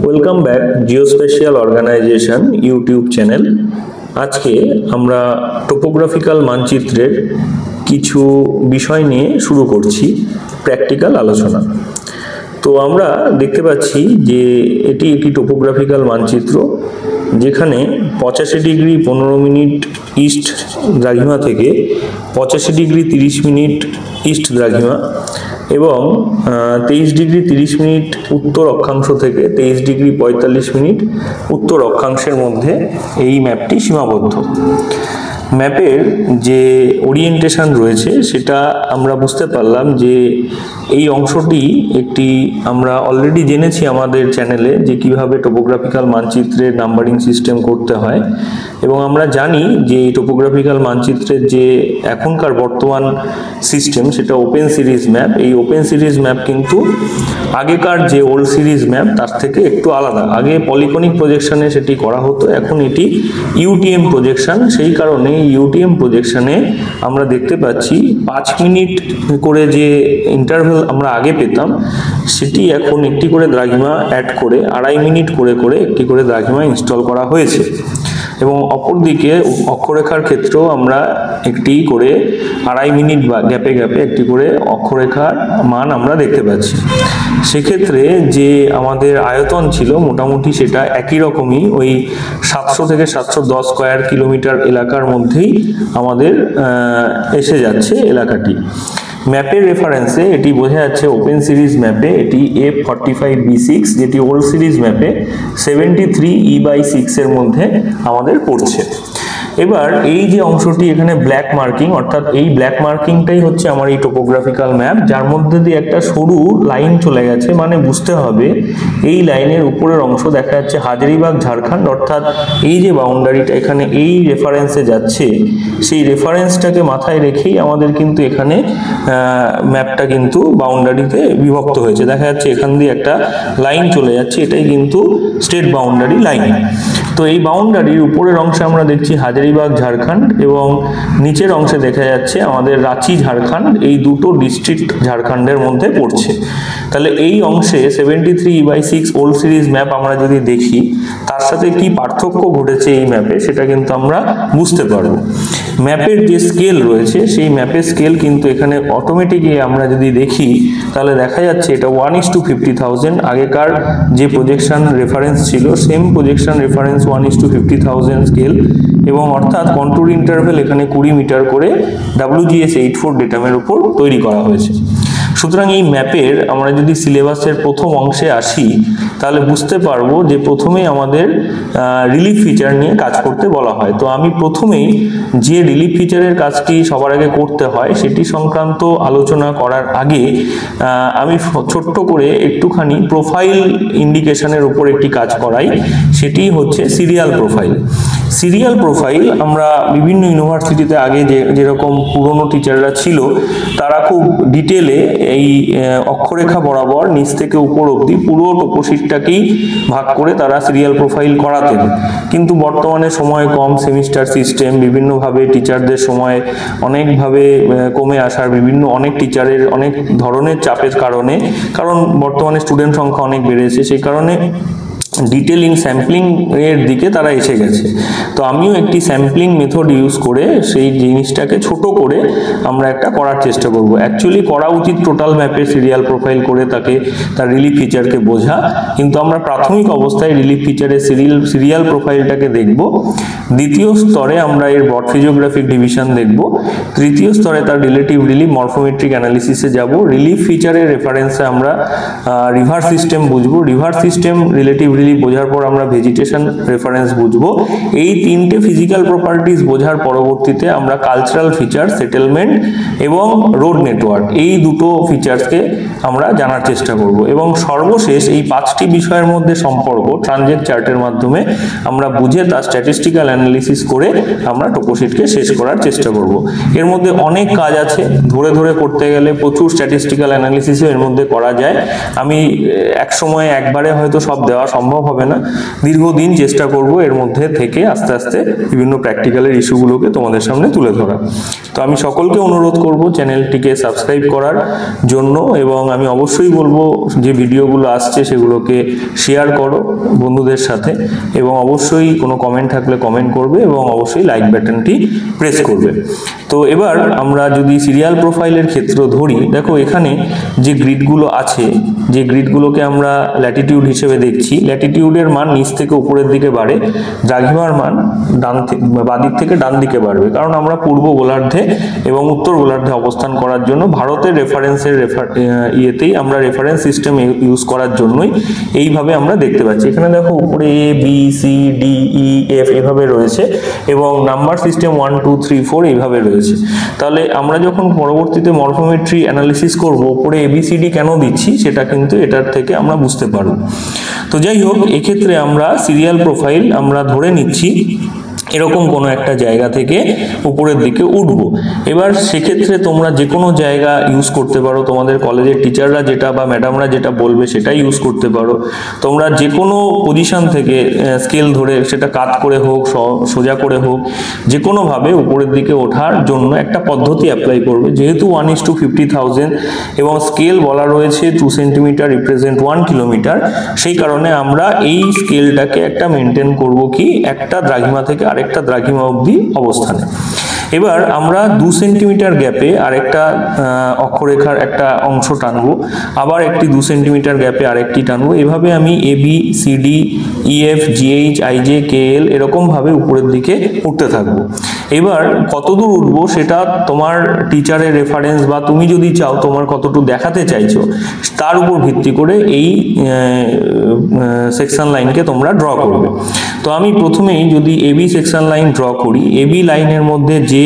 Welcome back geospatial organisation YouTube channel. আজকে আমরা topographical মানচিত্রের কিছু বিষয় নিয়ে শুরু করছি প্র্যাকটিক্যাল আলোচনা। তো আমরা দেখতে পাচ্ছি যে এটি একটি টোপোগ্রাফিক্যাল মানচিত্র, যেখানে 85 ডিগ্রি 15 মিনিট ইস্ট দ্রাঘিমা থেকে 85 ডিগ্রি 30 মিনিট ইস্ট দ্রাঘিমা এবং 23 ডিগ্রি 30 মিনিট উত্তর অক্ষাংশ থেকে 23 ডিগ্রি 45 মিনিট উত্তর অক্ষাংশের মধ্যে এই ম্যাপটি সীমাবদ্ধ। ম্যাপের যে ওরিয়েন্টেশন রয়েছে সেটা আমরা বুঝতে পারলাম যে এই অংশটি একটি, আমরা অলরেডি জেনেছি আমাদের চ্যানেলে যে কিভাবে টোপোগ্রাফিক্যাল মানচিত্রের নাম্বারিং সিস্টেম করতে হয়, এবং আমরা জানি যে এই টোপোগ্রাফিক্যাল মানচিত্রের যে এখনকার বর্তমান সিস্টেম সেটা ওপেন সিরিজ ম্যাপ। এই ওপেন সিরিজ ম্যাপ কিন্তু আগেকার যে ওল্ড সিরিজ ম্যাপ তার থেকে একটু আলাদা। আগে পলিকনিক প্রজেকশনে সেটি করা হতো, এখন এটি ইউটিএম প্রজেকশন। সেই কারণে ইউটিএম প্রজেকশনে আমরা দেখতে পাচ্ছি 5 মিনিট করে যে ইন্টারভ্যাল আমরা আগে পেতাম সেটি এখন একটি করে দ্রাঘিমা অ্যাড করে 2.5 মিনিট করে করে একটি করে দ্রাঘিমা ইনস্টল করা হয়েছে। এবং অপরদিকে অক্ষরেখার ক্ষেত্রেও আমরা একটি করে 2.5 মিনিট বা গ্যাপে গ্যাপে একটি করে অক্ষরেখার মান আমরা দেখতে পাচ্ছি। সেক্ষেত্রে যে আমাদের আয়তন ছিল মোটামুটি সেটা একই রকমই, ওই 700 থেকে 710 স্কয়ার কিলোমিটার এলাকার মধ্যেই আমাদের এসে যাচ্ছে এলাকাটি। ম্যাপের রেফারেন্সে এটি বোঝা যাচ্ছে ওপেন সিরিজ ম্যাপে এটি F45B6, যেটি ওল্ড সিরিজ ম্যাপে 73E/6 এর মধ্যে আমাদের পড়ছে। এবার এই যে অংশটি এখানে ব্ল্যাক মার্কিং, অর্থাৎ এই ব্ল্যাক মার্কিংটাই হচ্ছে আমার এই টোপোগ্রাফিক্যাল ম্যাপ, যার মধ্যে দিয়ে একটা সরু লাইন চলে গেছে। মানে বুঝতে হবে এই লাইনের উপরের অংশ দেখা যাচ্ছে হাজারিবাগ ঝাড়খণ্ড, অর্থাৎ এই যে বাউন্ডারিটা এখানে এই রেফারেন্সে যাচ্ছে সেই রেফারেন্সটাকে মাথায় রেখেই আমাদের কিন্তু এখানে ম্যাপটা কিন্তু বাউন্ডারিতে বিভক্ত হয়েছে। দেখা যাচ্ছে এখান দিয়ে একটা লাইন চলে যাচ্ছে, এটাই কিন্তু স্টেট বাউন্ডারি লাইন। তো এই বাউন্ডারির উপরের অংশে আমরা দেখছি হাজারিবাগ ঝাড়খণ্ড এবং নিচের অংশে দেখা যাচ্ছে আমাদের রাঁচি ঝাড়খণ্ড। এই দুটো ডিস্ট্রিক্ট ঝাড়খণ্ডের মধ্যে পড়ছে। তাহলে এই অংশে 73E/6 ওল্ড সিরিজ ম্যাপ আমরা যদি দেখি তার সাথে কি পার্থক্য ঘটেছে এই ম্যাপে সেটা কিন্তু আমরা বুঝতে পারবো। ম্যাপের যে স্কেল রয়েছে সেই ম্যাপের স্কেল কিন্তু এখানে অটোমেটিকলি আমরা যদি দেখি তাহলে দেখা যাচ্ছে এটা 1:50,000। আগেকার যে প্রজেকশন রেফারেন্স ছিল সেম প্রজেকশন রেফারেন্স 1:50,000 স্কেল, এবং অর্থাৎ কন্ট্রোল ইন্টারভেল এখানে 20 মিটার করে WGS84 ডেটামের উপর তৈরি করা হয়েছে। সুতরাং এই ম্যাপের আমরা যদি সিলেবাসের প্রথম অংশে আসি তাহলে বুঝতে পারবো যে প্রথমেই আমাদের রিলিফ ফিচার নিয়ে কাজ করতে বলা হয়। তো আমি প্রথমেই যে রিলিফ ফিচারের কাজটি সবার আগে করতে হয় সেটি সংক্রান্ত আলোচনা করার আগে আমি ছোট্ট করে একটুখানি প্রোফাইল ইন্ডিকেশনের উপর একটি কাজ করাই, সেটি হচ্ছে সিরিয়াল প্রোফাইল। সিরিয়াল প্রোফাইল আমরা বিভিন্ন ইউনিভার্সিটিতে আগে যেরকম পুরনো টিচাররা ছিল তারা খুব ডিটেলে এই অক্ষরেখা বরাবর নিচ থেকে উপর অবধি পুরো টোপোশিটটাকেই ভাগ করে তারা সিরিয়াল প্রোফাইল করাতেন। কিন্তু বর্তমানে সময় কম, সেমিস্টার সিস্টেম, বিভিন্নভাবে টিচারদের সময় অনেকভাবে কমে আসার, অনেক টিচারের অনেক ধরনের চাপের কারণে, কারণ বর্তমানে স্টুডেন্ট সংখ্যা অনেক বেড়েছে, সেই কারণে ডিটেলিং স্যাম্পলিং এর দিকে তারা এসে গেছে। তো আমিও একটি স্যাম্পলিং মেথড ইউজ করে সেই জিনিসটাকে ছোট করে আমরা একটা করার চেষ্টা করব। অ্যাকচুয়ালি করা উচিত টোটাল ম্যাপের সিরিয়াল প্রোফাইল করে তাকে তার রিলিফ ফিচারকে বোঝা, কিন্তু আমরা প্রাথমিক অবস্থায় রিলিফ ফিচারের সিরিয়াল প্রোফাইলটাকে দেখব। দ্বিতীয় স্তরে আমরা এর ব্রড ফিজিওগ্রাফিক ডিভিশন দেখব। তৃতীয় স্তরে তার রিলেটিভ রিলিফ মরফোমেট্রিক অ্যানালিসিসে যাব। রিলিফ ফিচারের রেফারেন্সে আমরা রিভার্স সিস্টেম বুঝবো। রিভার্স সিস্টেম রিলেটিভ বোঝার পর আমরা ভেজিটেশন রেফারেন্স বুঝবো। এই তিনটে ফিজিক্যাল প্রপার্টিজ বোঝার পরবর্তীতে আমরা কালচারাল ফিচার, সেটেলমেন্ট এবং রোড নেটওয়ার্ক, এই দুটো ফিচার্সকে আমরা জানার চেষ্টা করব। এবং সর্বশেষ এই 5টি বিষয়ের মধ্যে সম্পর্ক ট্রানজেক্ট চার্টের মাধ্যমে আমরা বুঝে তার স্ট্যাটিস্টিক্যাল অ্যানালিসিস করে আমরা টোপোশিটকে শেষ করার চেষ্টা করব। এর মধ্যে অনেক কাজ আছে, ধরে ধরে করতে গেলে প্রচুর স্ট্যাটিস্টিক্যাল অ্যানালিসিসও এর মধ্যে করা যায়। আমি এক সময় একবারে হয়তো সব দেওয়া সম্ভব সম্ভব হবে না, দীর্ঘদিন চেষ্টা করব এর মধ্যে থেকে আস্তে আস্তে বিভিন্ন প্র্যাকটিক্যালের ইস্যুগুলোকে তোমাদের সামনে তুলে ধরা। তো আমি সকলকে অনুরোধ করব চ্যানেলটিকে সাবস্ক্রাইব করার জন্য, এবং আমি অবশ্যই বলবো যে ভিডিওগুলো আসছে সেগুলোকে শেয়ার করো বন্ধুদের সাথে, এবং অবশ্যই কোনো কমেন্ট থাকলে কমেন্ট করবে, এবং অবশ্যই লাইক বাটনটি প্রেস করবে। তো এবার আমরা যদি সিরিয়াল প্রোফাইলের ক্ষেত্র ধরি, দেখো এখানে যে গ্রিডগুলো আছে, যে গ্রিডগুলোকে আমরা ল্যাটিটিউড হিসেবে দেখছি, ল্যাটিটিউডের মান নিচ থেকে উপরের দিকে বাড়ে, দ্রাঘিমার মান বাদিক থেকে ডান দিকে বাড়বে, কারণ আমরা পূর্ব গোলার্ধে এবং উত্তর গোলার্ধে অবস্থান করার জন্য ভারতের রেফারেন্সের ইয়েতেই আমরা রেফারেন্স সিস্টেম ইউজ করার জন্যই এইভাবে আমরা দেখতে পাচ্ছি। এখানে দেখো উপরে A B C D E F এভাবে রয়েছে, এবং নাম্বার সিস্টেম 1 2 3 4 এইভাবে রয়েছে। তাহলে আমরা যখন পরবর্তীতে মরফোমেট্রি অ্যানালিসিস করব, উপরে এবিসিডি কেন দিচ্ছি সেটা কিন্তু এটার থেকে আমরা বুঝতে পারব। তো যাই হোক, এক্ষেত্রে আমরা সিরিয়াল প্রোফাইল আমরা ধরে নিচ্ছি এরকম কোনো একটা জায়গা থেকে উপরের দিকে উঠব। এবার সেক্ষেত্রে তোমরা যে কোনো জায়গা ইউজ করতে পারো, তোমাদের কলেজের টিচাররা যেটা বা ম্যাডামরা যেটা বলবে সেটাই ইউজ করতে পারো। তোমরা যে কোনো পজিশন থেকে স্কেল ধরে, সেটা কাত করে হোক সোজা করে হোক, যে কোনোভাবে উপরের দিকে ওঠার জন্য একটা পদ্ধতি অ্যাপ্লাই করবে। যেহেতু 1:50,000 এবং স্কেল বলা রয়েছে 2 সেন্টিমিটার রিপ্রেজেন্ট 1 কিলোমিটার, সেই কারণে আমরা এই স্কেলটাকে একটা মেনটেন করব কি একটা দ্রাঘিমা থেকে আরেকটা দ্রাঘিমা অবধি অবস্থানে। এবার আমরা 2 সেন্টিমিটার গ্যাপে আরেকটা অক্ষরেখার একটা অংশ টানবো, আবার একটি 2 সেন্টিমিটার গ্যাপে আরেকটি টানবো। এভাবে আমি A B C D E F G H I J K L এরকম ভাবে উপরের দিকে উঠতে থাকবো। এবার কতদূর উঠবো সেটা তোমার টিচারের রেফারেন্স বা তুমি যদি চাও তোমার কতটুকু দেখাতে চাইছো তার উপর ভিত্তি করে এই সেকশন লাইনকে তোমরা ড্র করবে। তো আমি প্রথমেই যদি এবি সেকশন লাইন ড্র করি, এবি লাইনের মধ্যে যে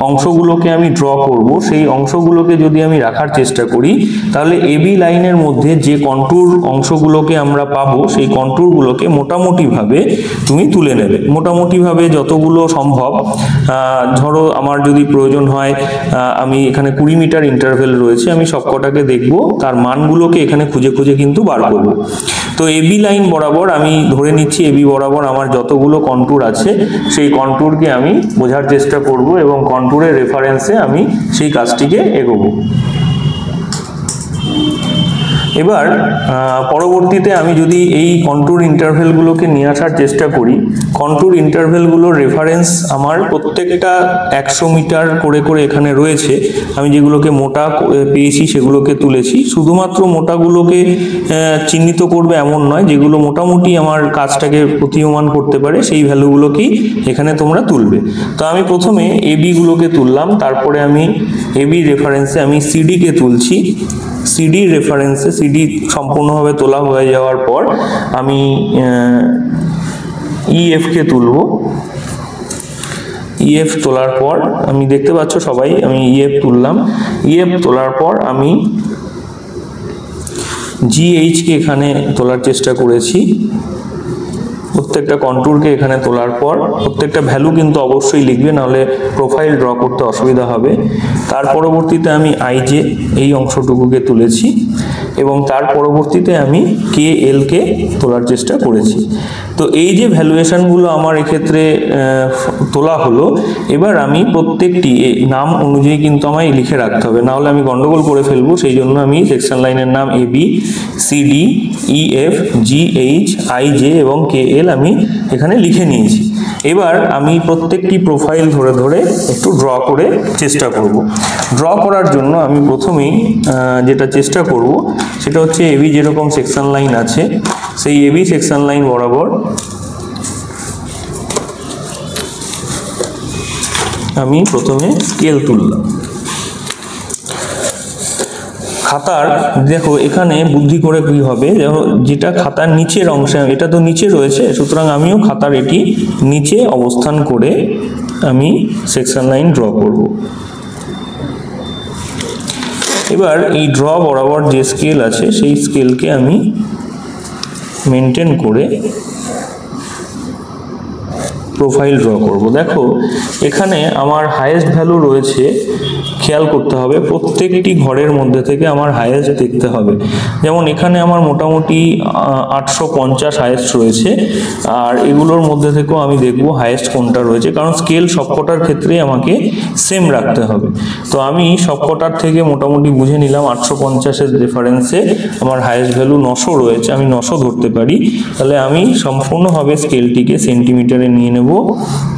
অংশগুলোকে আমি ড্র করব সেই অংশগুলোকে যদি আমি রাখার চেষ্টা করি, তাহলে এবি লাইনের মধ্যে যে কন্ট্যুর অংশগুলোকে আমরা পাবো সেই কন্ট্যুরগুলোকে মোটামুটিভাবে তুমি তুলে নেবে। মোটামুটিভাবে যতগুলো সম্ভব, ধরো আমার যদি প্রয়োজন হয়, আমি এখানে 20 মিটার ইন্টারভেল রয়েছে, আমি সবকটাকে দেখব, তার মানগুলোকে এখানে খুঁজে খুঁজে কিন্তু বার করব। তো এবি লাইন বরাবর আমি ধরে নিচ্ছি এবি বরাবর আমার যতগুলো কন্ট্যুর আছে সেই কন্ট্যুরকে আমি বোঝার চেষ্টা করব, এবং কন্ট্যুরের রেফারেন্সে আমি সেই কাজটিকে এগোবো। এবার পরবর্তীতে আমি যদি এই কন্ট্যুর ইন্টারভেলগুলোকে নিয়ে আসার চেষ্টা করি, কন্ট্যুর ইন্টারভেলগুলোর রেফারেন্স আমার প্রত্যেকটা 100 মিটার করে করে এখানে রয়েছে। আমি যেগুলোকে মোটা পেয়েছি সেগুলোকে তুলেছি। শুধুমাত্র মোটাগুলোকে চিহ্নিত করবে এমন নয়, যেগুলো মোটামুটি আমার কাজটাকে প্রতীয়মান করতে পারে সেই ভ্যালুগুলোকেই এখানে তোমরা তুলবে। তো আমি প্রথমে এবিগুলোকে তুললাম, তারপরে আমি এবি রেফারেন্সে আমি সিডিকে তুলছি। সিডি রেফারেন্সে সিডি সম্পূর্ণভাবে তোলা হয়ে যাওয়ার পর আমি ইএফকে তুলব। ইএফ তোলার পর আমি দেখতে পাচ্ছ সবাই, আমি ইএফ তুললাম। ইএফ তোলার পর আমি জিএইচকে এখানে তোলার চেষ্টা করেছি। প্রত্যেকটা কন্ট্যুরকে এখানে তোলার পর প্রত্যেকটা ভ্যালু কিন্তু অবশ্যই লিখবে, নাহলে প্রোফাইল ড্র করতে অসুবিধা হবে। তার পরবর্তীতে আমি আইজে এই অংশটুকুকে তুলেছি, এবং তার পরবর্তীতে আমি কে এলকে তোলার চেষ্টা করেছি। তো এই যে ভ্যালুয়েশনগুলো আমার এক্ষেত্রে তোলা হলো, এবার আমি প্রত্যেকটি নাম অনুযায়ী কিন্তু আমায় লিখে রাখতে হবে, নাহলে আমি গন্ডগোল করে ফেলবো। সেই জন্য আমি সেকশন লাইনের নাম এবি সিডি ইএফ জিএইচ আইজে এবং কে এল আমি এখানে লিখে নিয়েছি। এবার আমি প্রত্যেকটি প্রোফাইল ধরে ধরে একটু ড্র করে চেষ্টা করব। ড্র করার জন্য আমি প্রথমেই যেটা চেষ্টা করব সেটা হচ্ছে এবি যেরকম সেকশন লাইন আছে সেই এবি সেকশন লাইন বরাবর আমি প্রথমে স্কেল তুললাম। খাতার দেখো এখানে বুদ্ধি করে কি হবে, যেটা খাতার নিচের অংশে, এটা তো নিচে রয়েছে, সুতরাং আমিও খাতার এটি নিচে অবস্থান করে আমি সেকশন লাইন ড্র করব। এবার এই ড্র বরাবর যে স্কেল আছে সেই স্কেলকে আমি মেনটেন করে প্রোফাইল ড্র করব। দেখো এখানে আমার হাইয়েস্ট ভ্যালু রয়েছে খেয়াল করতে হবে প্রত্যেকটি ঘরের মধ্যে থেকে আমার হাইয়েস্ট দেখতে হবে। যেমন এখানে আমার মোটামুটি 850 হাইয়েস্ট রয়েছে, আর এগুলোর মধ্যে থেকেও আমি দেখব হাইয়েস্ট কোনটা রয়েছে, কারণ স্কেল সবকটার ক্ষেত্রেই আমাকে সেম রাখতে হবে। তো আমি সবকটার থেকে মোটামুটি বুঝে নিলাম 850-এর রেফারেন্সে আমার হাইয়েস্ট ভ্যালু 900 রয়েছে, আমি 900 ধরতে পারি। তাহলে আমি সম্পূর্ণভাবে স্কেলটিকে সেন্টিমিটারে নিয়ে নেব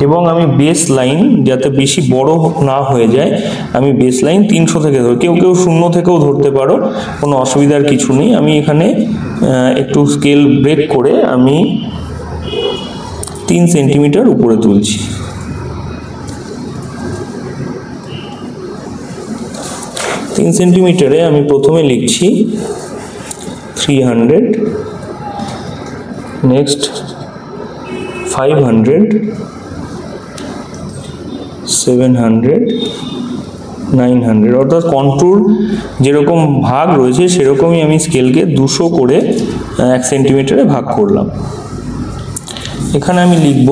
এবং আমি বেস লাইন যাতে বেশি বড় না হয়ে যায়, আমি বেস লাইন 300 থেকে ধরি, কেউ কেউ 0 থেকেও ধরতে পারো, কোনো অসুবিধার কিছু নেই। আমি এখানে একটু স্কেল ব্রেক করে আমি 3 সেন্টিমিটার উপরে তুলছি। তিন সেন্টিমিটারে আমি প্রথমে লিখছি 300, নেক্সট 500, 700, 900, অর্থাৎ কন্ট্যুর যেরকম ভাগ রয়েছে সেরকমই আমি স্কেলকে 200 করে 1 সেন্টিমিটারে ভাগ করলাম। এখানে আমি লিখব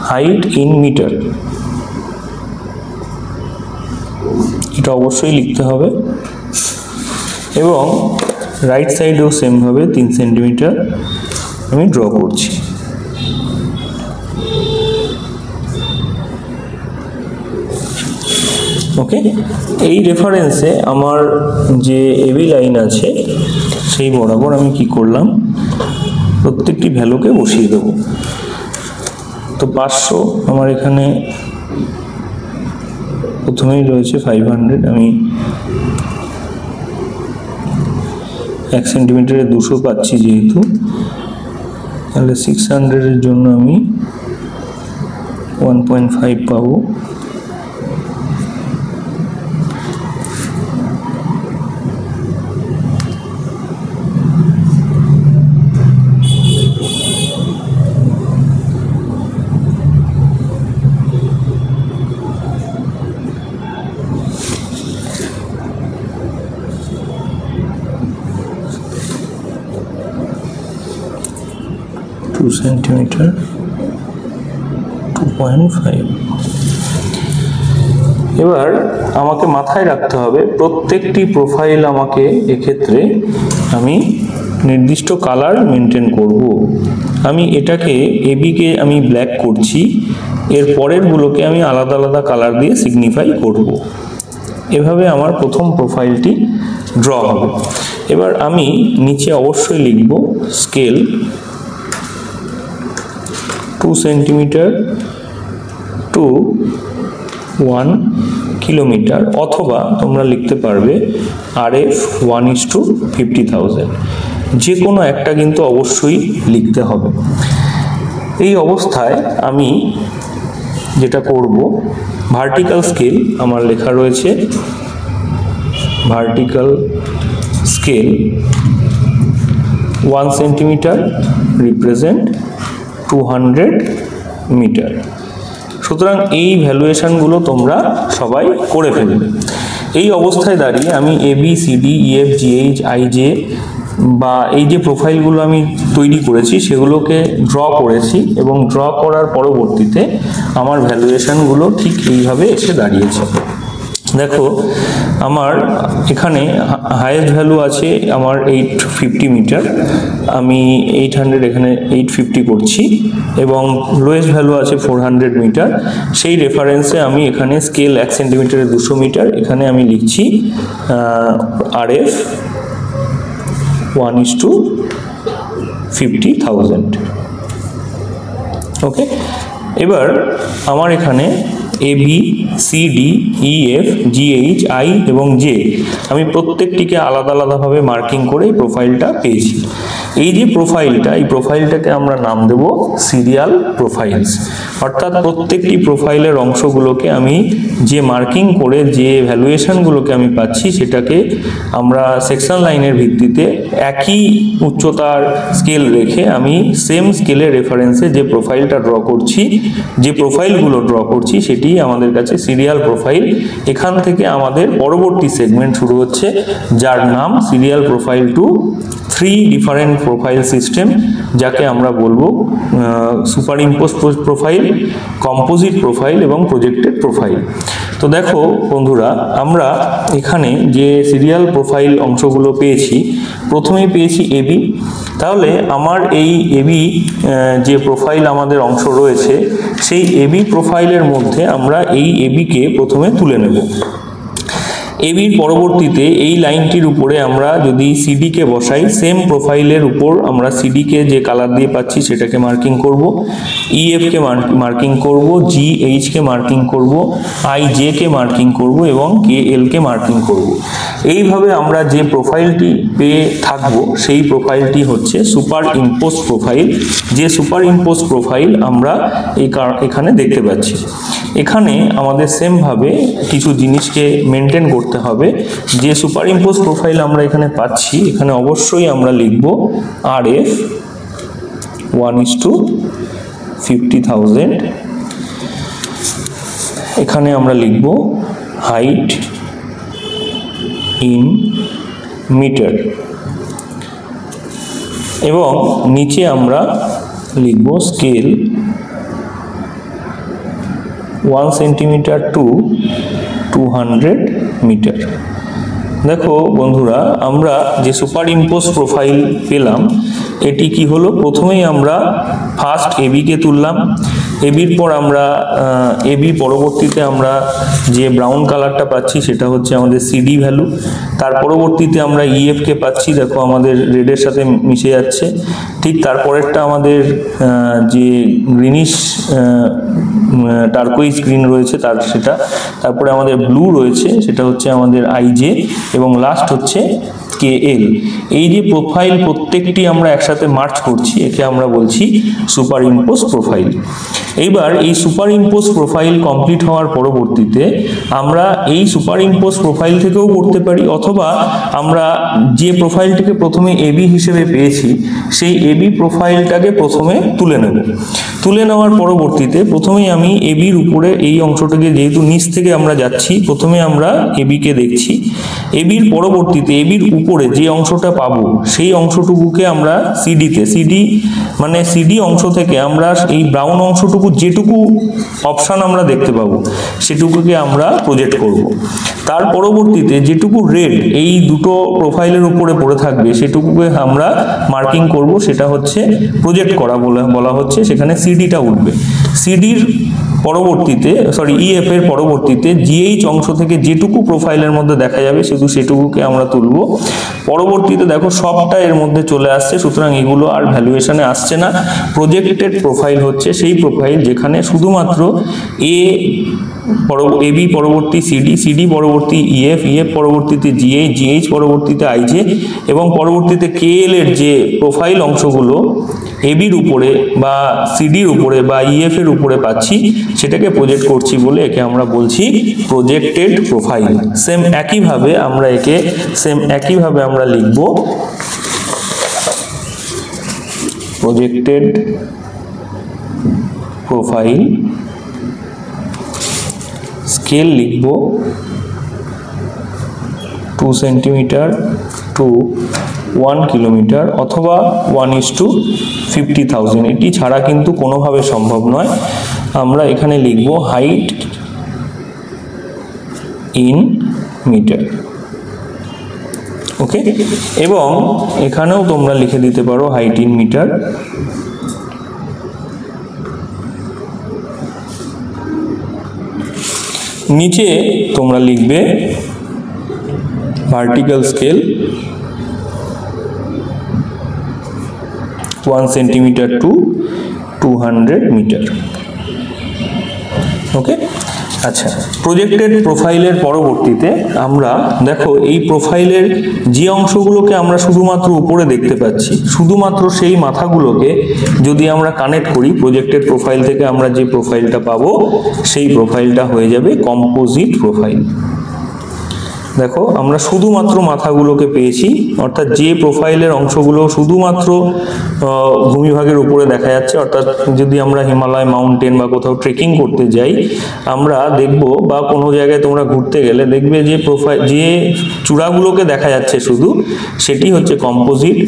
হাইট ইন মিটার, এটা অবশ্যই লিখতে হবে। এবং রাইট সাইডেও সেমভাবে 3 সেন্টিমিটার আমি ড্র করছি। ওকে, এই রেফারেন্সে আমার যে এবি লাইন আছে সেই বরাবর আমি কি করলাম, প্রত্যেকটি ভ্যালুকে বসিয়ে দেব। তো 500 আমার এখানে প্রথমেই রয়েছে 500, আমি 1 সেন্টিমিটারে 200 পাচ্ছি যেহেতু, তাহলে 600-এর জন্য আমি 1.5 পাবো। সেন্টিমিটার 2.5। এবার আমাকে মাথায় রাখতে হবে প্রত্যেকটি প্রোফাইল আমাকে এক্ষেত্রে আমি নির্দিষ্ট কালার মেনটেন করব। আমি এটাকে এবিকে আমি ব্ল্যাক করছি, এর পরেরগুলোকে আমি আলাদা আলাদা কালার দিয়ে সিগনিফাই করব। এভাবে আমার প্রথম প্রোফাইলটি ড্র হবে। এবার আমি নিচে অবশ্যই লিখব স্কেল 2 সেন্টিমিটার টু 1 কিলোমিটার, অথবা তোমরা লিখতে পারবে RF 1:50,000, যে কোনো একটা কিন্তু অবশ্যই লিখতে হবে। এই অবস্থায় আমি যেটা করব, ভার্টিক্যাল স্কেল আমার লেখা রয়েছে, vertical scale 1 centimetre represent 200 metre. সুতরাং এই ভ্যালুয়েশনগুলো তোমরা সবাই করে ফেলবে। এই অবস্থায় দাঁড়িয়ে আমি ABCD EF GH IJ বা এই যে প্রোফাইলগুলো আমি তৈরি করেছি সেগুলোকে ড্র করেছি, এবং ড্র করার পরবর্তীতে আমার ভ্যালুয়েশনগুলো ঠিক এইভাবে এসে দাঁড়িয়েছে। দেখো আমার এখানে হাইয়েস্ট ভ্যালু আছে আমার 850 মিটার, আমি 800 এখানে 850 করছি, এবং লোয়েস্ট ভ্যালু আছে 400 মিটার। সেই রেফারেন্সে আমি এখানে স্কেল 1 সেন্টিমিটারে 200 মিটার, এখানে আমি লিখছি RF 1:50,000। ওকে, এবার আমার এখানে AB CD EF GH I এবং J আমি প্রত্যেকটিকে আলাদা আলাদাভাবে মার্কিং করে এই প্রোফাইলটা পেয়েছি। এই যে প্রোফাইলটা, এই প্রোফাইলটাকে আমরা নাম দেব সিরিয়াল প্রোফাইলস, অর্থাৎ প্রত্যেকটি প্রোফাইলের অংশগুলোকে আমি যে মার্কিং করে যে ভ্যালুয়েশনগুলোকে আমি পাচ্ছি সেটাকে আমরা সেকশন লাইনের ভিত্তিতে একই উচ্চতার স্কেল রেখে আমি সেম স্কেলের রেফারেন্সে যে প্রোফাইলটা ড্র করছি, যে প্রোফাইলগুলো ড্র করছি সেটি আমাদের কাছে সিরিয়াল প্রোফাইল। এখান থেকে আমাদের পরবর্তী সেগমেন্ট শুরু হচ্ছে, যার নাম serial profile to 3 different profile system, যাকে আমরা বলবো superimpose profile, composite profile এবং প্রজেক্টেড প্রোফাইল। তো দেখো বন্ধুরা, আমরা এখানে যে সিরিয়াল প্রোফাইল অংশগুলো পেয়েছি, প্রথমেই পেয়েছি এবি। তাহলে আমার এই এবি যে প্রোফাইল আমাদের অংশ রয়েছে, সেই এবি প্রোফাইলের মধ্যে আমরা এই এবিকে প্রথমে তুলে নেব। এবির পরবর্তীতে এই লাইনটির উপরে আমরা যদি সিডিকে বসাই, সেম প্রোফাইলের উপর আমরা সিডিকে যে কালার দিয়ে পাচ্ছি সেটাকে মার্কিং করব, ইএফকে মার্কিং করব, জিএইচকে মার্কিং করব, আইজেকে মার্কিং করব এবং কেএলকে মার্কিং করব। এইভাবে আমরা যে প্রোফাইলটি পেয়ে থাকব সেই প্রোফাইলটি হচ্ছে সুপার ইম্পোজ প্রোফাইল। যে সুপার ইম্পোজ প্রোফাইল আমরা এখানে দেখতে পাচ্ছি। এখানে আমাদের সেমভাবে কিছু জিনিসকে মেনটেন করতে হবে। যে সুপার ইম্পোজ প্রোফাইল আমরা এখানে পাচ্ছি, এখানে অবশ্যই আমরা লিখব RF 1:50,000। এখানে আমরা লিখব হাইট ইন মিটার এবং নিচে আমরা লিখব স্কেল 1 সেন্টিমিটার টু 200 মিটার। দেখো বন্ধুরা, আমরা যে সুপার ইম্পোজ প্রোফাইল পেলাম, এটি কি হলো? প্রথমেই আমরা ফার্স্ট এবিকে তুললাম। এবির পর আমরা এবি পরবর্তীতে আমরা যে ব্রাউন কালারটা পাচ্ছি সেটা হচ্ছে আমাদের সিডি ভ্যালু। তার পরবর্তীতে আমরা ইএফকে পাচ্ছি, দেখো আমাদের রেডের সাথে মিশে যাচ্ছে। ঠিক তারপরেরটা আমাদের যে গ্রিনিশ টার্কোইজ গ্রিন রয়েছে সেটা, তারপরে আমাদের ব্লু রয়েছে সেটা হচ্ছে আমাদের আইজে এবং লাস্ট হচ্ছে কেএল। এই যে প্রোফাইল প্রত্যেকটি আমরা একসাথে মার্চ করছি, একে আমরা বলছি সুপার ইম্পোজ প্রোফাইল। এইবার এই সুপার ইম্পোজ প্রোফাইল কমপ্লিট হওয়ার পরবর্তীতে আমরা এই সুপার ইম্পোজ প্রোফাইল থেকেও করতে পারি, অথবা আমরা যে প্রোফাইলটিকে প্রথমে এবি হিসেবে পেয়েছি সেই এবি প্রোফাইলটাকে প্রথমে তুলে নেব। তুলে নেওয়ার পরবর্তীতে প্রথমেই আমি এবির উপরে এই অংশটাকে, যেহেতু নিচ থেকে আমরা যাচ্ছি, প্রথমে আমরা এবিকে দেখছি। এবির পরবর্তীতে এবির উপরে যে অংশটা পাবো সেই অংশটুকুকে আমরা সিডি অংশ থেকে আমরা এই ব্রাউন অংশটুকু যেটুকু অপশান আমরা দেখতে পাবো সেটুকুকে আমরা প্রজেক্ট করব। তার পরবর্তীতে যেটুকু রেড এই দুটো প্রোফাইলের উপরে পড়ে থাকবে সেটুকুকে আমরা মার্কিং করব, সেটা হচ্ছে প্রজেক্ট করা বলা হচ্ছে। সেখানে সিডিটা উঠবে। সিডির পরবর্তীতে ইএফ এর পরবর্তীতে জিএইচ অংশ থেকে যেটুকু প্রোফাইলের মধ্যে দেখা যাবে শুধু সেটুকুকে আমরা তুলব। পরবর্তীতে দেখো সবটা এর মধ্যে চলে আসছে, সুতরাং এগুলো আর ভ্যালুয়েশনে আসছে না। প্রজেক্টেড প্রোফাইল হচ্ছে সেই প্রোফাইল যেখানে শুধুমাত্র এবি পরবর্তী সিডি পরবর্তী ইএফ পরবর্তীতে জিএইচ পরবর্তীতে আইজে এবং পরবর্তীতে কেএল এর যে প্রোফাইল অংশগুলো এবির উপরে বা সিডির উপরে বা ইএফ এর উপরে পাচ্ছি সেটাকে প্রজেক্ট করছি বলে একে আমরা বলছি প্রজেক্টেড প্রোফাইল। সেম একইভাবে আমরা লিখব প্রজেক্টেড প্রোফাইল। স্কেল লিখব 2 সেন্টিমিটার টু 1 কিলোমিটার অথবা 1:50,000। এটি ছাড়া কিন্তু কোনোভাবে সম্ভব নয়। আমরা এখানে লিখব হাইট ইন মিটার। ওকে, এবং এখানেও তোমরা লিখে দিতে পারো হাইট ইন মিটার। নিচে তোমরা লিখবে vertical scale 1 centimetre to 200 metre. Okay, আচ্ছা, প্রজেক্টেড প্রোফাইলের পরবর্তীতে আমরা দেখো এই প্রোফাইলের যে অংশগুলোকে আমরা শুধুমাত্র উপরে দেখতে পাচ্ছি, শুধুমাত্র সেই মাথাগুলোকে যদি আমরা কানেক্ট করি প্রজেক্টেড প্রোফাইল থেকে আমরা যে প্রোফাইলটা পাবো সেই প্রোফাইলটা হয়ে যাবে কম্পোজিট প্রোফাইল। দেখো আমরা শুধুমাত্র মাথাগুলোকে পেয়েছি, অর্থাৎ যে প্রোফাইলের অংশগুলো শুধুমাত্র ভূমিভাগের উপরে দেখা যাচ্ছে, অর্থাৎ যদি আমরা হিমালয় মাউন্টেন বা কোথাও ট্রেকিং করতে যাই আমরা দেখব, বা কোনো জায়গায় তোমরা ঘুরতে গেলে দেখবে যে যে চূড়াগুলোকে দেখা যাচ্ছে শুধু, সেটি হচ্ছে কম্পোজিট,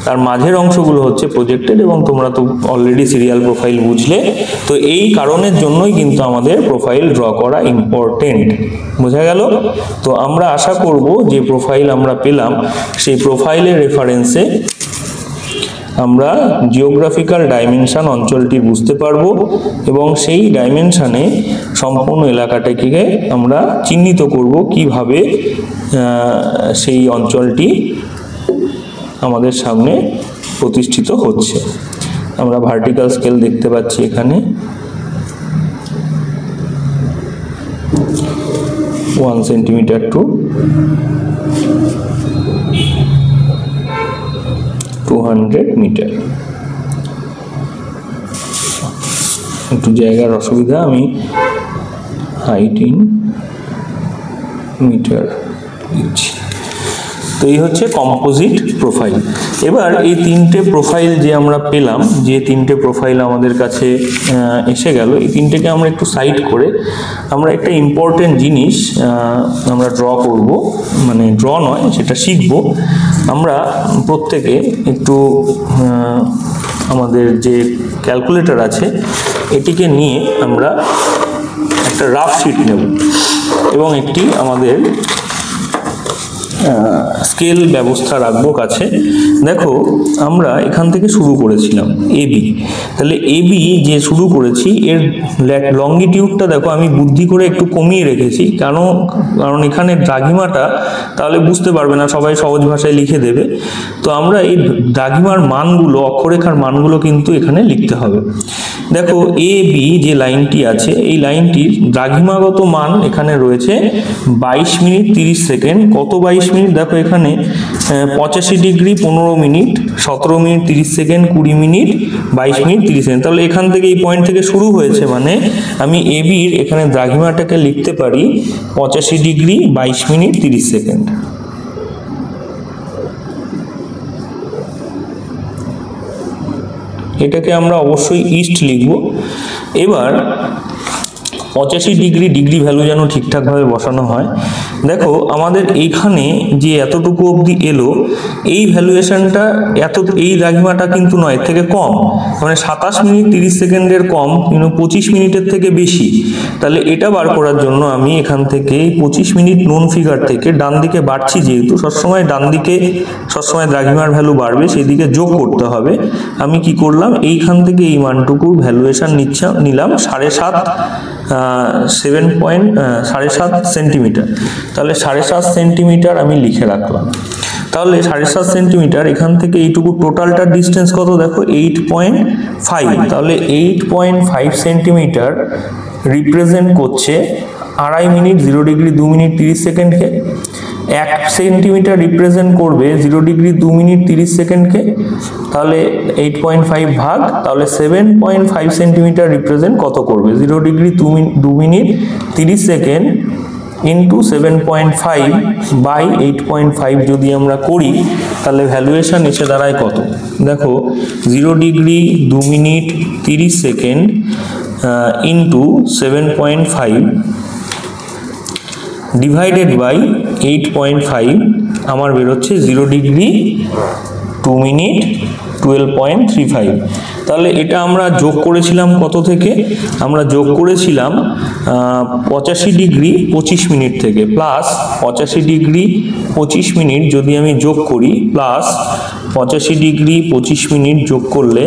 তার মাঝের অংশগুলো হচ্ছে প্রজেক্টেড, এবং তোমরা তো অলরেডি সিরিয়াল প্রোফাইল বুঝলে। তো এই কারণের জন্যই কিন্তু আমাদের প্রোফাইল ড্র করা ইম্পর্টেন্ট, বোঝা গেল? তো আমরা আশা করব যে প্রোফাইল আমরা পেলাম সেই প্রোফাইলের রেফারেন্সে আমরা জিওগ্রাফিক্যাল ডাইমেনশন অঞ্চলটি বুঝতে পারবো, এবং সেই ডাইমেনশনে সম্পূর্ণ এলাকাটাকে আমরা চিহ্নিত করব কিভাবে সেই অঞ্চলটি আমাদের সামনে প্রতিষ্ঠিত হচ্ছে। আমরা ভার্টিক্যাল স্কেল দেখতে পাচ্ছি এখানে 1 সেন্টিমিটার টু 200 মিটার। একটু জায়গার অসুবিধা, আমি হাইট ইন মিটার দিচ্ছি। তো এই হচ্ছে কম্পোজিট প্রোফাইল। এবার এই তিনটে প্রোফাইল যে আমরা পেলাম, যে তিনটে প্রোফাইল আমাদের কাছে এসে গেল, এই তিনটেকে আমরা একটু সাইড করে আমরা একটা ইম্পর্টেন্ট জিনিস আমরা ড্র করব, মানে ড্র নয়, সেটা শিখব। আমরা প্রত্যেকে একটু আমাদের যে ক্যালকুলেটর আছে এটিকে নিয়ে আমরা একটা রাফ শিট নেব, এবং একটি আমাদের স্কেল ব্যবস্থা রাখবো কাছে। দেখো আমরা এখান থেকে শুরু করেছিলাম এবি, তাহলে এবি যে শুরু করেছি এর লংগিটিউডটা দেখো আমি বুদ্ধি করে একটু কমিয়ে রেখেছি, কারণ এখানে দ্রাঘিমাটা তাহলে বুঝতে পারবে না, সবাই সহজ ভাষায় লিখে দেবে। তো আমরা এই দ্রাঘিমার মানগুলো, অক্ষরেখার মানগুলো কিন্তু এখানে লিখতে হবে। দেখো এ বি যে লাইনটি আছে, এই লাইনটির দ্রাঘিমাগত মান এখানে রয়েছে 22 মিনিট 30 সেকেন্ড। কত 22 মিনিট? দেখো এখানে 85 degree 15 minute, 17 minute 30 second, 20 minute, 22 minute 30 second. তাহলে এখান থেকে এই পয়েন্ট থেকে শুরু হয়েছে, মানে আমি এ বির এখানে দ্রাঘিমাটাকে লিখতে পারি 85 ডিগ্রি 22 মিনিট 30 সেকেন্ড। এটাকে আমরা অবশ্যই ইস্ট লিখব। এবার 85 ডিগ্রি ভ্যালু যেন ঠিকঠাকভাবে বসানো হয়। দেখো আমাদের এইখানে যে এতটুকু অবধি এলো, এই ভ্যালুয়েশনটা এই দ্রাঘিমাটা কিন্তু নয়, এর থেকে কম, মানে 27 মিনিট 30 সেকেন্ডের কম, কিন্তু 25 মিনিটের থেকে বেশি। তাহলে এটা বার করার জন্য আমি এখান থেকে 25 মিনিট নোন ফিগার থেকে ডান দিকে বাড়ছি, যেহেতু সবসময় ডান দিকে সবসময় দ্রাঘিমার ভ্যালু বাড়বে, সেই দিকে যোগ করতে হবে। আমি কি করলাম, এইখান থেকে এই মানটুকুর ভ্যালুয়েশন নিলাম 7.5 সেন্টিমিটার। তাহলে 7.5 সেন্টিমিটার আমি লিখে রাখলাম। তাহলে 7.5 সেন্টিমিটার, এখান থেকে এইটুকু টোটালটার ডিস্টেন্স কত? দেখো 8.5। তাহলে 8.5 সেন্টিমিটার রিপ্রেজেন্ট করছে 2.5 minute 0 degree 2 minute 30 সেকেন্ডকে। 1 centimetre represent করবে 0 ডিগ্রি 2 মিনিট 30 সেকেন্ডকে। তাহলে 8.5 ভাগ, তাহলে 7.5 সেন্টিমিটার রিপ্রেজেন্ট কত করবে? 0 degree 2 minute 30 second into 7.5 by 8.5 যদি আমরা করি, তাহলে ভ্যালুয়েশন এসে দাঁড়ায় কত? দেখো 0 degree 2 minute 30 second into 7.5 divided by 8.5 আমার বেরোচ্ছে 0 ডিগ্রি 2 মিনিট 12.35। তাহলে এটা আমরা যোগ করেছিলাম কত থেকে? আমরা যোগ করেছিলাম 85 ডিগ্রি 25 মিনিট থেকে, প্লাস 85 ডিগ্রি 25 মিনিট যদি আমি যোগ করি, প্লাস 85 ডিগ্রি 25 মিনিট যোগ করলে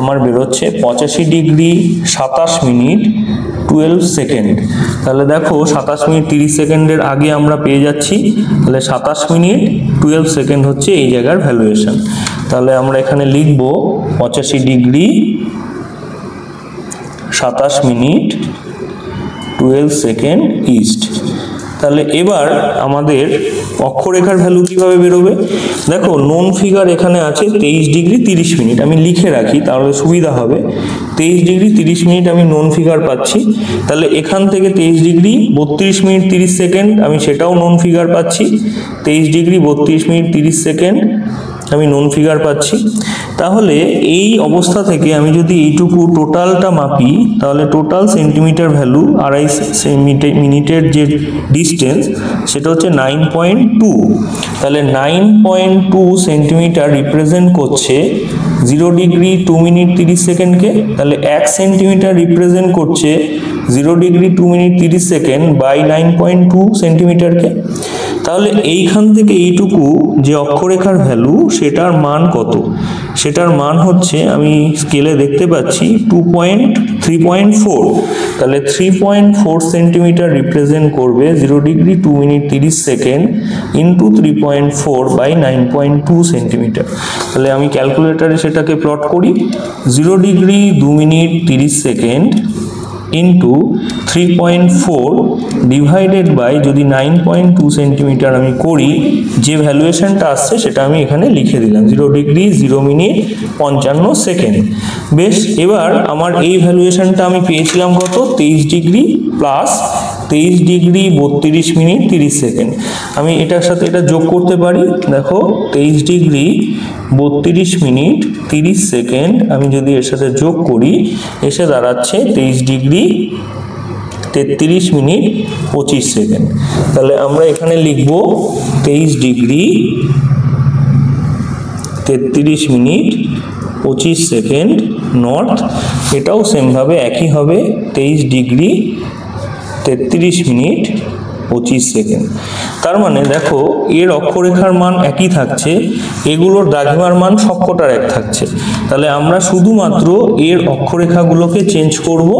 আমার বেরোচ্ছে 85 ডিগ্রি 27 মিনিট 12 সেকেন্ড। তাহলে দেখো 27 মিনিট 30 সেকেন্ডের আগে আমরা পেয়ে যাচ্ছি, তাহলে 27 মিনিট 12 সেকেন্ড হচ্ছে এই জায়গার ভ্যালুয়েশন। তাহলে আমরা এখানে লিখব 85 ডিগ্রি 27 মিনিট 12 সেকেন্ড ইস্ট। তাহলে এবার আমাদের অক্ষরেখার ভ্যালু কিভাবে বেরোবে? দেখো নোন ফিগার এখানে আছে 23 ডিগ্রি 30 মিনিট, আমি লিখে রাখি তাহলে সুবিধা হবে। 23 ডিগ্রি 30 মিনিট আমি নোন ফিগার পাচ্ছি, তাহলে এখান থেকে 23 ডিগ্রি 32 মিনিট 30 সেকেন্ড আমি সেটাও নোন ফিগার পাচ্ছি। 23 ডিগ্রি 32 মিনিট 30 সেকেন্ড আমি নোন ফিগার পাচ্ছি। তাহলে এই অবস্থা থেকে আমি যদি এইটুকু টোটালটা মাপি, তাহলে টোটাল সেন্টিমিটার ভ্যালু আড়াই মিনিটের যে ডিস্টেন্স সেটা হচ্ছে 9.2। তাহলে 9.2 সেন্টিমিটার রিপ্রেজেন্ট করছে 0 ডিগ্রি 2 মিনিট 30 সেকেন্ডকে। তাহলে 1 সেন্টিমিটার রিপ্রেজেন্ট করছে 0 ডিগ্রি 2 মিনিট 30 সেকেন্ড বাই 9.2 সেন্টিমিটারকে। তাহলে এইখান থেকে এইটুকু যে অক্ষরেখার ভ্যালু সেটার মান কত? সেটার মান হচ্ছে আমি স্কেলে দেখতে পাচ্ছি 3.4। তাহলে 3.4 সেন্টিমিটার রিপ্রেজেন্ট করবে 0 degree 2 minute 30 second into 3.4 by 9.2 centimetre. তাহলে আমি ক্যালকুলেটারে সেটাকে প্লট করি। 0 degree 2 minute 30 second into 3.4 divided by যদি 9.2 সেন্টিমিটার আমি করি, যে ভ্যালুয়েশনটা আসছে সেটা আমি এখানে লিখে দিলাম, 0 ডিগ্রি 0 মিনিট 55 সেকেন্ড। বেশ, এবার আমার এই ভ্যালুয়েশনটা আমি পেয়েছিলাম কত? 23 degree plus 23 degree 32 minute 30 second. আমি এটার সাথে এটা যোগ করতে পারি। দেখো 23 ডিগ্রি 32 মিনিট 30 সেকেন্ড আমি যদি এর সাথে যোগ করি, এসে দাঁড়াচ্ছে 23 ডিগ্রি 33 মিনিট 25 সেকেন্ড। তাহলে আমরা এখানে লিখব 23 ডিগ্রি 33 মিনিট 25 সেকেন্ড নর্থ। এটাও সেমভাবে একই হবে 23 ডিগ্রি 33 মিনিট 25 সেকেন্ড। তার মানে দেখো এর অক্ষরেখার মান একই থাকছে, এগুলোর দ্রাঘিমার মান সবকটার এক থাকছে। তাহলে আমরা শুধুমাত্র এর অক্ষরেখাগুলোকে চেঞ্জ করব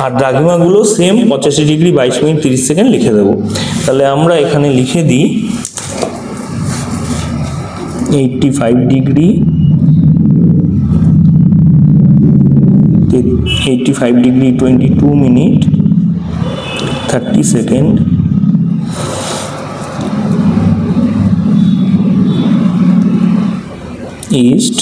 আর দ্রাঘিমাগুলো সেম 85 ডিগ্রি 22 মিনিট 30 সেকেন্ড লিখে দেব। তাহলে আমরা এখানে লিখে দিই 85 ডিগ্রি 22 মিনিট 30 সেকেন্ড east,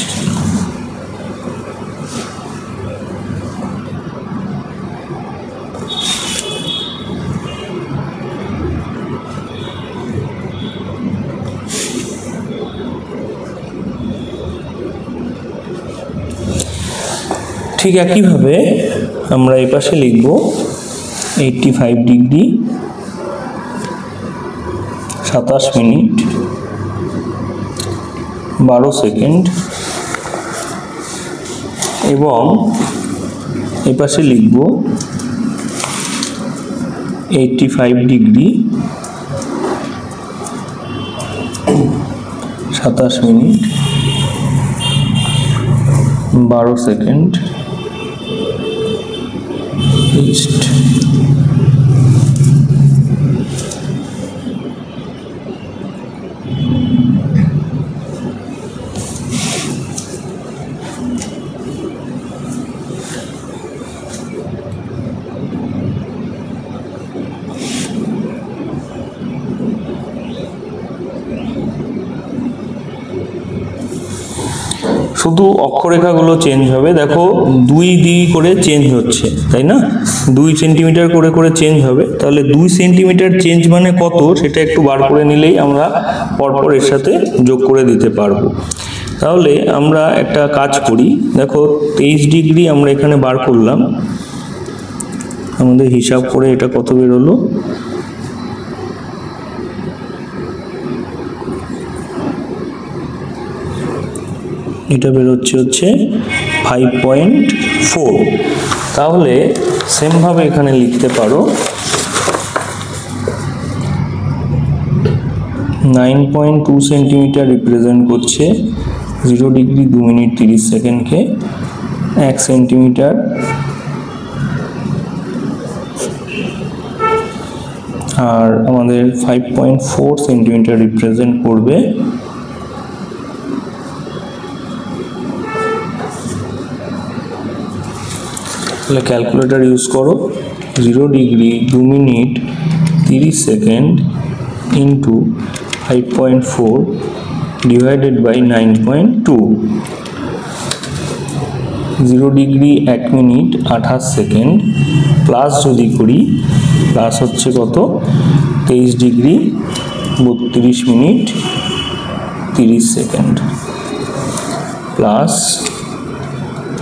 ঠিক একইভাবে আমরা এই পাশে লিখব 85 ডিগ্রি 27 মিনিট 12 সেকেন্ড এবং এই পাশে লিখব 85 ডিগ্রি 27 মিনিট 12 সেকেন্ড ইস্ট। শুধু অক্ষরেখাগুলো চেঞ্জ হবে, দেখো 2 ডিগ্রি করে চেঞ্জ হচ্ছে, তাই না? 2 সেন্টিমিটার করে করে চেঞ্জ হবে। তাহলে 2 সেন্টিমিটার চেঞ্জ মানে কত সেটা একটু বার করে নিলেই আমরা পরপর এর সাথে যোগ করে দিতে পারবো। তাহলে আমরা একটা কাজ করি, দেখো 23 ডিগ্রি আমরা এখানে বার করলাম, আমাদের হিসাব করে এটা কত বেরোলো, এটা বেরোচ্ছে হচ্ছে 5.4। তাহলে সেমভাবে এখানে লিখতে পারো 9.2 সেন্টিমিটার রিপ্রেজেন্ট করছে 0 ডিগ্রি 2 মিনিট 30 সেকেন্ডকে, 1 সেন্টিমিটার আর আমাদের 5.4 সেন্টিমিটার রিপ্রেজেন্ট করবে তাহলে ক্যালকুলেটর ইউজ করো, 0 degree 2 minute 30 second into 5.4 divided by 9.2, 0 degree 1 minute 28 second plus যদি করি, প্লাস হচ্ছে কত 23 degree 32 minute 30 second plus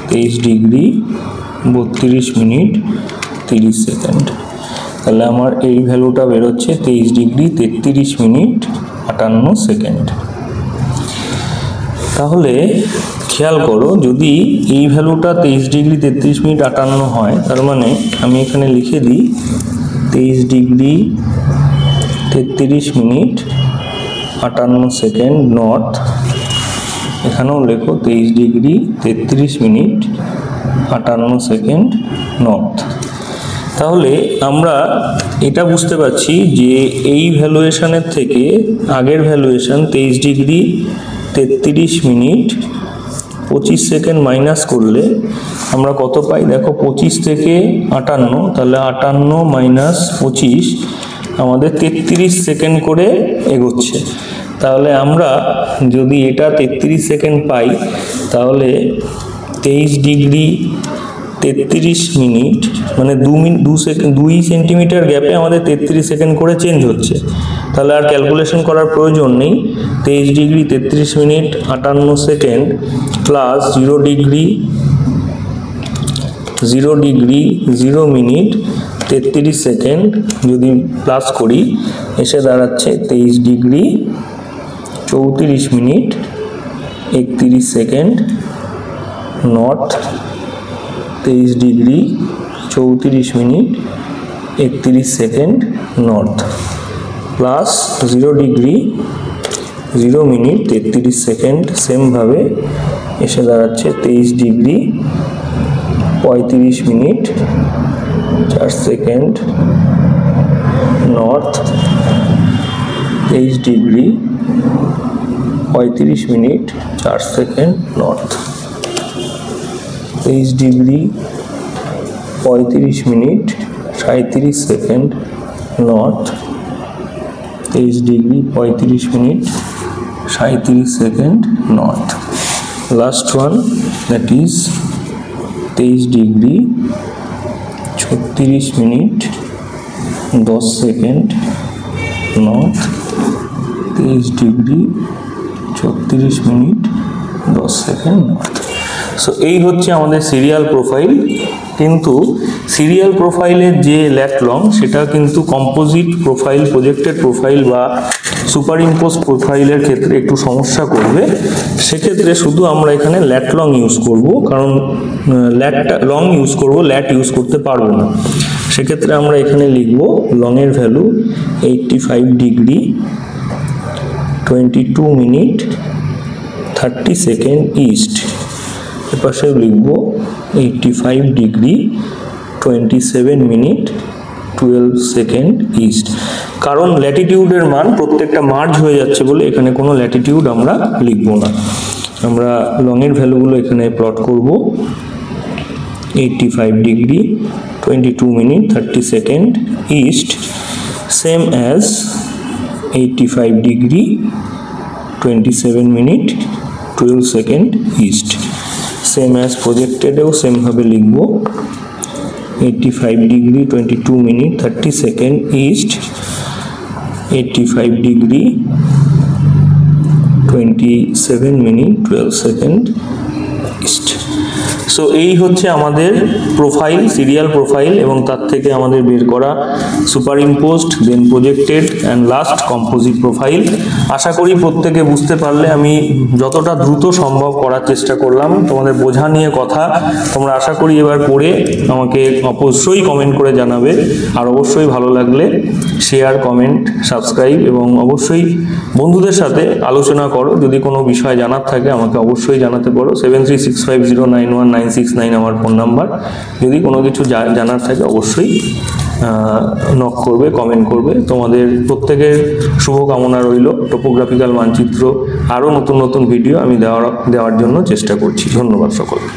23 degree 32 minute 30 second. তাহলে আমার এই ভ্যালুটা বেরোচ্ছে 23 ডিগ্রি 33 মিনিট 58 সেকেন্ড। তাহলে খেয়াল করো, যদি এই ভ্যালুটা 23 ডিগ্রি 33 মিনিট 58 হয়, তার মানে আমি এখানে লিখে দিই 23 ডিগ্রি 33 মিনিট 58 সেকেন্ড নর্থ, এখানেও লেখো 23 ডিগ্রি 33 মিনিট 58 সেকেন্ড নর্থ। তাহলে আমরা এটা বুঝতে পারছি যে এই ভ্যালুয়েশনের থেকে আগের valuation 23 degree 33 minute 25 second minus করলে আমরা কত পাই দেখো, 25 থেকে 58, তাহলে 58 মাইনাস 25 আমাদের 33 সেকেন্ড করে এগোচ্ছে। তাহলে আমরা যদি এটা 33 সেকেন্ড পাই, তাহলে 23 ডিগ্রি 33 মিনিট মানে 2 সেন্টিমিটার গ্যাপে আমাদের 33 সেকেন্ড করে চেঞ্জ হচ্ছে। তাহলে আর ক্যালকুলেশন করার প্রয়োজন নেই, 23 degree 33 minute 58 second plus 0 degree 0 minute 33 second যদি প্লাস করি, এসে দাঁড়াচ্ছে 23 degree 34 minute 31 second north, 23 degree 34 minute 31 second north plus 0 degree 0 minute 33 second সেমভাবে এসে দাঁড়াচ্ছে 23 degree 35 minute 4 second north, 23 degree 35 minute 4 second north, 23 degree 35 minute 37 second north, 23 degree 35 minute 37 second north. Last one, that is 23 degree 36 minute 10 second north, 23 degree 36 minute 10 second north. So এই হচ্ছে আমাদের serial profile. কিন্তু serial প্রোফাইলের যে ল্যাট long, সেটা কিন্তু composite profile, projected profile বা super impose প্রোফাইলের ক্ষেত্রে একটু সমস্যা করবে। সেক্ষেত্রে শুধু আমরা এখানে ল্যাট লং ইউজ করব, কারণ ল্যাটটা লং ইউজ করব, ল্যাট ইউজ করতে পারবো না। সেক্ষেত্রে আমরা এখানে লিখব লংয়ের value 85 degree 22 minute 30 second east, এপাশেও লিখব 85 ডিগ্রি 27 মিনিট 12 সেকেন্ড ইস্ট। কারণ ল্যাটিটিউডের মান প্রত্যেকটা মার্জ হয়ে যাচ্ছে বলে এখানে কোনো ল্যাটিটিউড আমরা লিখব না। আমরা লংয়ের ভ্যালুগুলো এখানে প্লট করব। 85 degree 22 minute 30 second east same as 85 degree 27 minute 12 second east, same as প্রজেক্টেডেও সেমভাবে লিখব 85 degree 22 minute 30 second east, 85 degree 27 minute 12 second east. So এই হচ্ছে আমাদের প্রোফাইল, সিরিয়াল প্রোফাইল, এবং তার থেকে আমাদের বের করা superimposed, then projected and last composite profile. আশা করি প্রত্যেকে বুঝতে পারলে। আমি যতটা দ্রুত সম্ভব করার চেষ্টা করলাম, তোমাদের বোঝা নিয়ে কথা। তোমরা আশা করি এবার পড়ে আমাকে অবশ্যই কমেন্ট করে জানাবে, আর অবশ্যই ভালো লাগলে শেয়ার, কমেন্ট, সাবস্ক্রাইব, এবং অবশ্যই বন্ধুদের সাথে আলোচনা করো। যদি কোনো বিষয় জানার থাকে আমাকে অবশ্যই জানাতে পারো। 7365091969 আমার ফোন নাম্বার। যদি কোনো কিছু জানার থাকে অবশ্যই নক করবে, কমেন্ট করবে। তোমাদের প্রত্যেকের শুভকামনা রইল। টোপোগ্রাফিক্যাল মানচিত্র আরও নতুন নতুন ভিডিও আমি দেওয়ার জন্য চেষ্টা করছি। ধন্যবাদ সকলকে।